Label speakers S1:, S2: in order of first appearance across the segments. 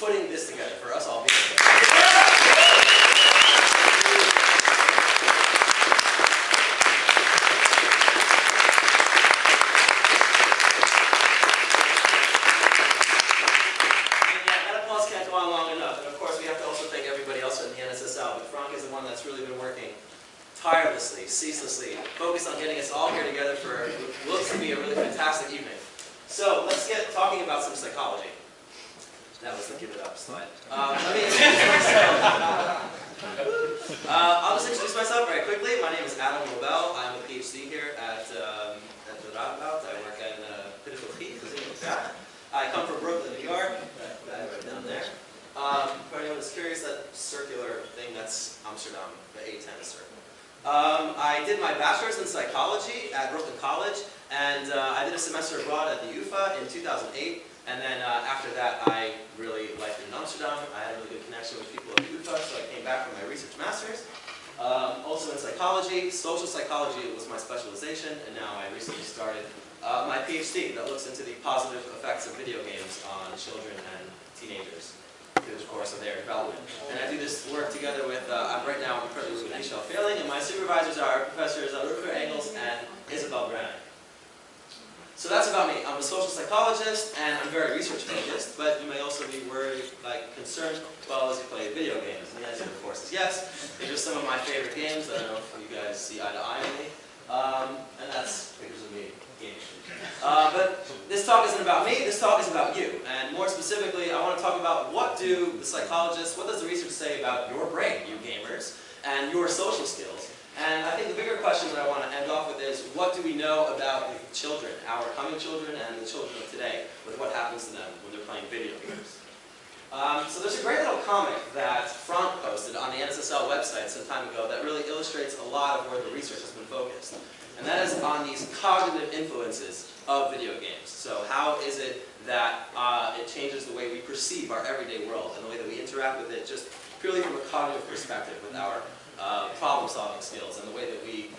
S1: putting this together, for us all being here. That's really been working tirelessly, ceaselessly, focused on getting us all here together for what looks to be a really fantastic evening. So let's get talking about some psychology. That was the give it up slide. I'll just introduce myself very quickly. My name is Adam Lobel. I'm a PhD here at the Radboud. I work in pedagogy. I come from Brooklyn, New York. That guy right down there. For anyone who's curious, that circular thing, that's Amsterdam, the A10 circle. I did my bachelor's in psychology at Brooklyn College, and I did a semester abroad at the UFA in 2008, and then after that I really liked it in Amsterdam. I had a really good connection with people at the UFA, so I came back for my research master's. Also in psychology, social psychology was my specialization, and now I recently started my PhD that looks into the positive effects of video games on children and teenagers through the course of their development. And I do this work together with, right now I'm currently with Michelle Failing, and my supervisors are Professors Rutger Engels and Isabel Brannig. So that's about me. I'm a social psychologist, and I'm very research focused, but you may also be worried, concerned, well, as you play video games. And the answer, of course, is yes. These are some of my favorite games. I don't know if you guys see eye to eye with me. And that's pictures of me gaming. But this talk isn't about me, this talk is about you. And more specifically, I want to talk about what do the psychologists, what does the research say about your brain, you gamers, and your social skills. And I think the bigger question that I want to end off with is, what do we know about the children, our coming children and the children of today, with what happens to them when they're playing video games? So there's a great little comic that Frank posted on the NSSL website some time ago that really illustrates a lot of where the research has been focused. And that is on these cognitive influences of video games. So how is it that it changes the way we perceive our everyday world and the way that we interact with it just purely from a cognitive perspective with our problem-solving skills and the way that we,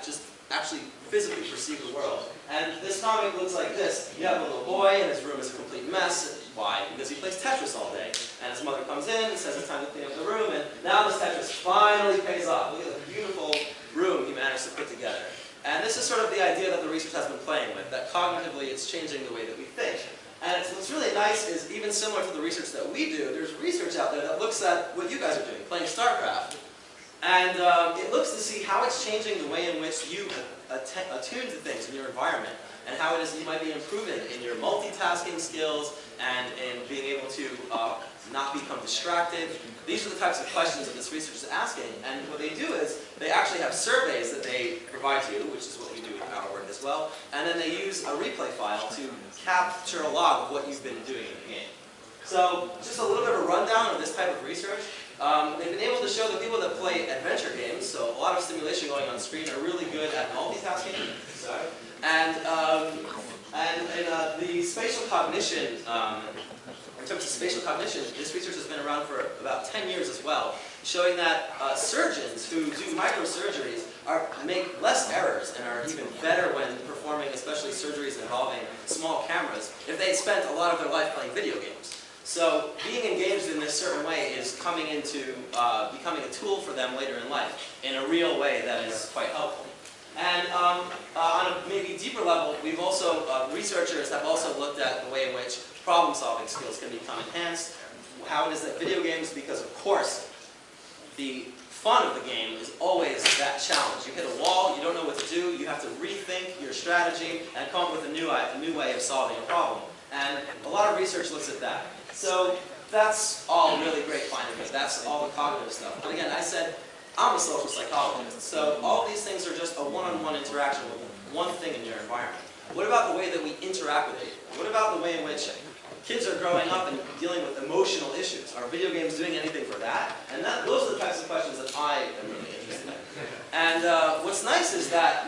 S1: just actually physically perceive the world. And this comic looks like this. You have a little boy and his room is a complete mess. Why? Because he plays Tetris all day. And his mother comes in and says it's time to clean up the room, and now this Tetris finally pays off. Look at the beautiful room he managed to put together. And this is sort of the idea that the research has been playing with, that cognitively it's changing the way that we think. And what's really nice is, even similar to the research that we do, there's research out there that looks at what you guys are doing, playing Starcraft. And it looks to see how it's changing the way in which you attune to things in your environment, and how it is you might be improving in your multitasking skills and in being able to not become distracted. These are the types of questions that this research is asking, and what they do is they actually have surveys that they provide to you, which is what we do with our work as well, and then they use a replay file to capture a log of what you've been doing in the game. So just a little bit of a rundown of this type of research. They've been able to show that people that play adventure games, so a lot of stimulation going on screen, are really good at multitasking. And in the spatial cognition, in terms of spatial cognition, this research has been around for about 10 years as well, showing that surgeons who do microsurgeries make less errors and are even better when performing, especially surgeries involving small cameras, if they spent a lot of their life playing video games. So being engaged in this certain way is coming into becoming a tool for them later in life in a real way that is quite helpful. And on a maybe deeper level, we've also, researchers have also looked at the way in which problem-solving skills can become enhanced, how it is that video games, because of course, the fun of the game is always that challenge. You hit a wall, you don't know what to do, you have to rethink your strategy and come up with a new way of solving a problem. And a lot of research looks at that. So that's all really great findings. That's all the cognitive stuff. But again, I said I'm a social psychologist, so all of these things are just a one-on-one interaction with one thing in your environment. What about the way that we interact with it? What about the way in which kids are growing up and dealing with emotional issues? Are video games doing anything for that? And those are the types of questions that I am really interested in. And what's nice is that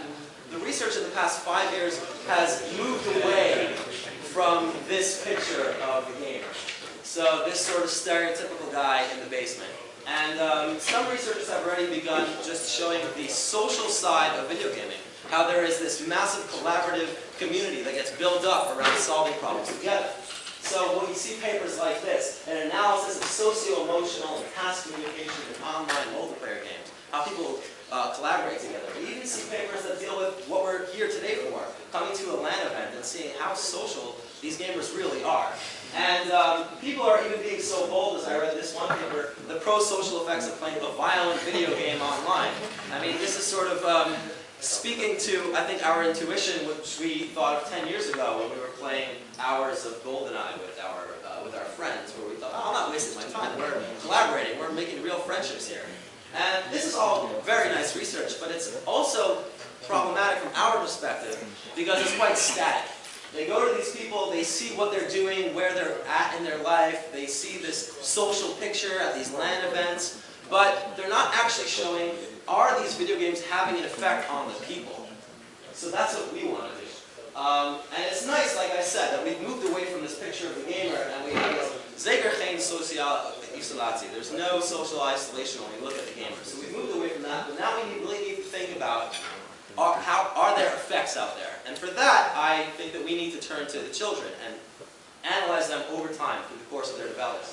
S1: the research in the past 5 years has moved away from this picture of the gamer. So this sort of stereotypical guy in the basement. And some researchers have already begun just showing the social side of video gaming. How there is this massive collaborative community that gets built up around solving problems together. So when you see papers like this, an analysis of socio-emotional and task communication in online multiplayer games, how people collaborate together. We even see papers that deal with what we're here today for, coming to a LAN event and seeing how social these gamers really are. And people are even being so bold, as I read this one paper, the pro-social effects of playing a violent video game online. I mean, this is sort of speaking to, I think, our intuition, which we thought of 10 years ago when we were playing hours of GoldenEye with our friends, where we thought, oh, I'm not wasting my time. We're collaborating. We're making real friendships here. And this is all very nice research, but it's also problematic from our perspective because it's quite static. They go to these people, they see what they're doing, where they're at in their life, they see this social picture at these LAN events, but they're not actually showing, are these video games having an effect on the people? So that's what we want to do. And it's nice, like I said, that we've moved away from this picture of the gamer and we have this zeker geen sociale isolatie. There's no social isolation when we look at the gamer. So we've moved away from that, but now we really need to think about how are there effects out there? And for that, I think that we need to turn to the children and analyze them over time through the course of their development.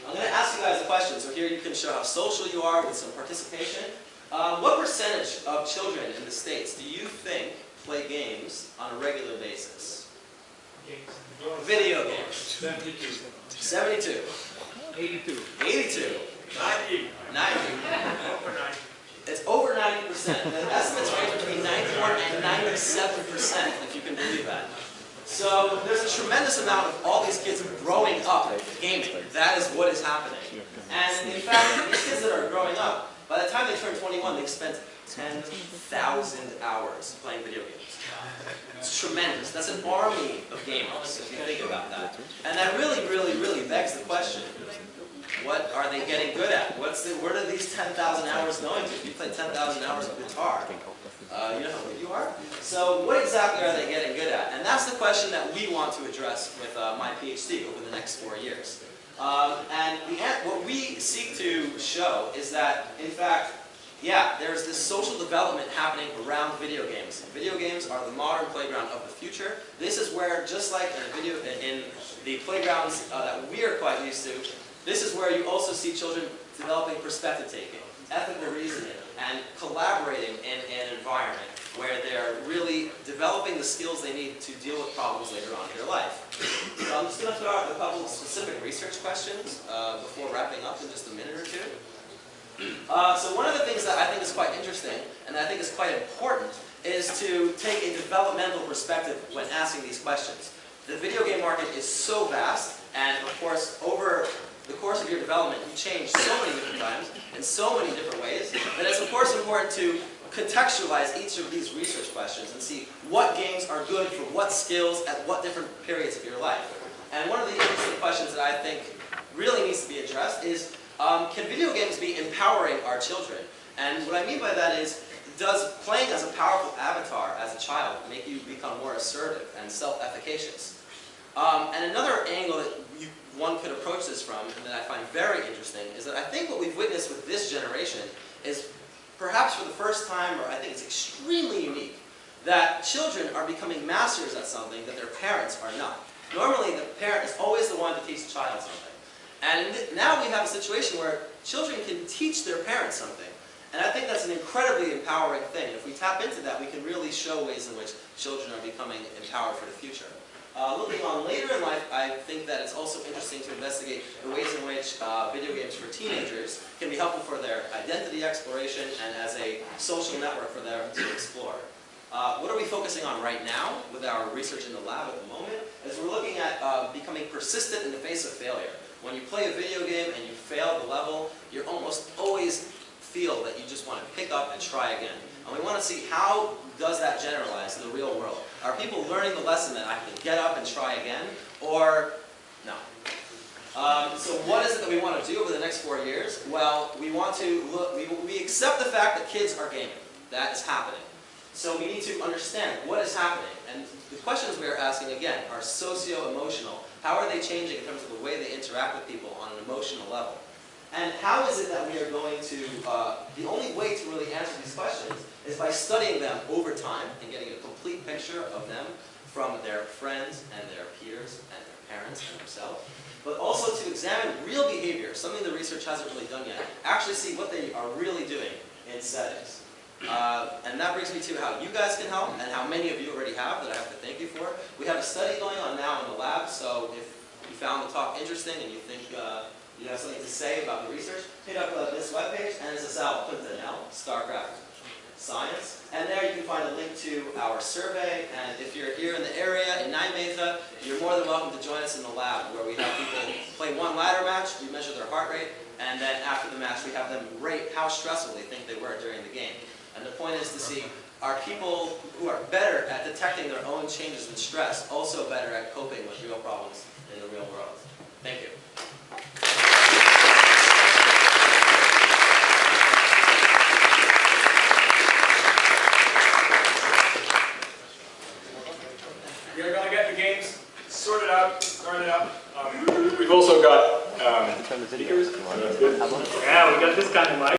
S1: I'm going to ask you guys a question. So here you can show how social you are with some participation. What percentage of children in the States do you think play games on a regular basis? Video games.
S2: 72.
S1: 72.
S2: 82.
S1: 82.
S2: 90.
S1: 90.
S2: Over 90.
S1: It's over 90%. The estimates range between 91 and 97%, if you can believe that. So there's a tremendous amount of all these kids growing up gaming. That is what is happening. And in fact, these kids that are growing up, by the time they turn 21, they've spent 10,000 hours playing video games. It's tremendous. That's an army of gamers, if you think about that. And that really, really, really begs the question, what are they getting good at? Where are these 10,000 hours going to? If you play 10,000 hours of guitar, you know how good you are? So what exactly are they getting good at? And that's the question that we want to address with my PhD over the next 4 years. And what we seek to show is that, in fact, yeah, there's this social development happening around video games. Video games are the modern playground of the future. This is where, just like in the playgrounds that we are quite used to, this is where you also see children developing perspective taking, ethical reasoning, and collaborating in an environment where they're really developing the skills they need to deal with problems later on in their life. So I'm just going to throw out a couple of specific research questions before wrapping up in just a minute or two. So one of the things that I think is quite interesting, and I think is quite important, is to take a developmental perspective when asking these questions. The video game market is so vast, and of course, over the course of your development, you change so many different times, in so many different ways, that it's of course important to contextualize each of these research questions and see what games are good for what skills at what different periods of your life. And one of the interesting questions that I think really needs to be addressed is, can video games be empowering our children? And what I mean by that is, does playing as a powerful avatar as a child make you become more assertive and self-efficacious? And another angle that one could approach this from, and that I find very interesting, is that I think what we've witnessed with this generation is perhaps for the first time, or I think it's extremely unique, that children are becoming masters at something that their parents are not. Normally, the parent is always the one to teach the child something. And now we have a situation where children can teach their parents something. And I think that's an incredibly empowering thing. And if we tap into that, we can really show ways in which children are becoming empowered for the future. Looking on later in life, I think that it's also interesting to investigate the ways in which video games for teenagers can be helpful for their identity exploration and as a social network for them to explore. What are we focusing on right now with our research in the lab at the moment? Is we're looking at becoming persistent in the face of failure. When you play a video game and you fail the level, you almost always feel that you just want to pick up and try again. And we want to see how does that generalize in the real world. Are people learning the lesson that I can get up and try again, or no? So what is it that we want to do over the next 4 years? Well, we want to look, we accept the fact that kids are gaming. That is happening. So we need to understand what is happening. And the questions we are asking, again, are socio-emotional. How are they changing in terms of the way they interact with people on an emotional level? And how is it that we are going to, the only way to really answer these questions is by studying them over time and getting a complete picture of them from their friends and their peers and their parents and themselves, but also to examine real behavior, something the research hasn't really done yet. Actually see what they are really doing in settings. And that brings me to how you guys can help, and how many of you already have that I have to thank you for. We have a study going on now in the lab, so if you found the talk interesting and you think you have something to say about the research, hit up this webpage, NSSL Presentation, Starcraft Science, and there you can find a link to our survey. And if you're here in the area in Nijmegen, you're more than welcome to join us in the lab, where we have people play one ladder match, we measure their heart rate, and then after the match we have them rate how stressful they think they were during the game. And the point is to see, are people who are better at detecting their own changes in stress also better at coping with real problems in the real world? Thank you.
S3: We are going to get the games sorted out, started up. We've also got speakers.
S2: Yeah, we got this kind of mic.